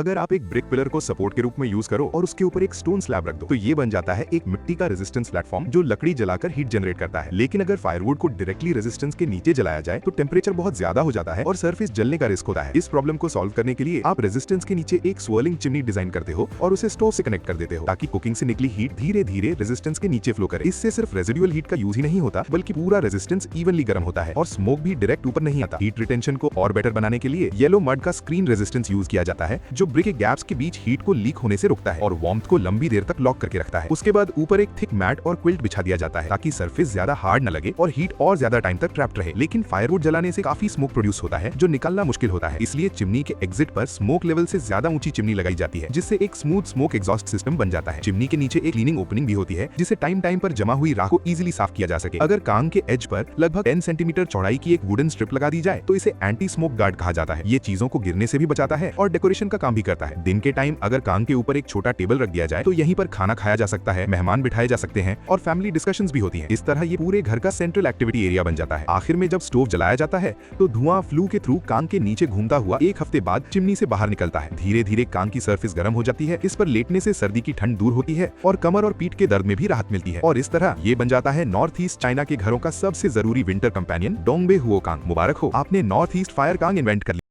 अगर आप एक ब्रिक पिलर को सपोर्ट के रूप में यूज करो और उसके ऊपर एक स्टोन स्लैब रख दो तो ये बन जाता है एक मिट्टी का रेजिस्टेंस प्लेटफॉर्म जो लकड़ी जलाकर हीट जनरेट करता है। लेकिन अगर फायरवुड को डायरेक्टली रेजिस्टेंस के नीचे जलाया जाए तो टेम्परेचर बहुत ज्यादा हो जाता है और सरफेस जलने का रिस्क होता है। इस प्रॉब्लम को सॉल्व करने के लिए आप रेजिस्टेंस के नीचे एक स्वर्लिंग चिमनी डिजाइन करते हो और उसे स्टोव से कनेक्ट कर देते हो ताकि कुकिंग से निकली हीट धीरे धीरे रेजिस्टेंस के नीचे फ्लो करे। इससे सिर्फ रेजिडुअल हीट का यूज ही नहीं होता बल्कि पूरा रेजिस्टेंस इवनली गर्म होता है और स्मोक भी डायरेक्ट ऊपर नहीं आता। हीट रिटेंशन को और बेटर बनाने के लिए येलो मड का स्क्रीन रेजिस्टेंस यूज किया जाता है जो ब्रिक के गैप्स के बीच हीट को लीक होने से रोकता है और वार्मथ को लंबी देर तक लॉक करके रखता है। उसके बाद ऊपर एक थिक मैट और क्विल्ट बिछा दिया जाता है ताकि सरफेस ज्यादा हार्ड न लगे और हीट और ज्यादा टाइम तक ट्रैप्ड रहे। लेकिन फायरवुड जलाने से काफी स्मोक प्रोड्यूस होता है जो निकालना मुश्किल होता है, इसलिए चिमनी के एग्जिट पर स्मोक लेवल से ज्यादा ऊंची चिमनी लगाई जाती है जिससे एक स्मूथ स्मोक एग्जॉस्ट सिस्टम बन जाता है। चिमनी के नीचे एक क्लीनिंग ओपनिंग भी होती है जिससे टाइम टाइम पर जमा हुई राख को इजीली साफ किया जा सके। अगर कांग के एज पर लगभग 10 सेंटीमीटर चौड़ाई की एक वुडन स्ट्रिप लगा दी जाए तो इसे एंटी स्मोक गार्ड कहा जाता है। ये चीजों को गिरने से भी बचाता है और डेकोरेशन का काम भी करता है। दिन के टाइम अगर कांग के ऊपर एक छोटा टेबल रख दिया जाए तो यहीं पर खाना खाया जा सकता है, मेहमान बिठाए जा सकते हैं और फैमिली डिस्कशंस भी होती हैं। इस तरह ये पूरे घर का सेंट्रल एक्टिविटी एरिया बन जाता है। आखिर में जब स्टोव जलाया जाता है तो धुआं फ्लू के थ्रू कांग के नीचे घूमता हुआ एक हफ्ते बाद चिमनी से बाहर निकलता है। धीरे धीरे कांग की सरफेस गर्म हो जाती है। इस पर लेटने से सर्दी की ठंड दूर होती है और कमर और पीठ के दर्द में भी राहत मिलती है और इस तरह ये बन जाता है नॉर्थ ईस्ट चाइना के घरों का सबसे जरूरी विंटर कंपेनियन डोंगबे हुओकांग। मुबारक हो, आपने नॉर्थ ईस्ट फायर कांग इन्वेंट कर लिया।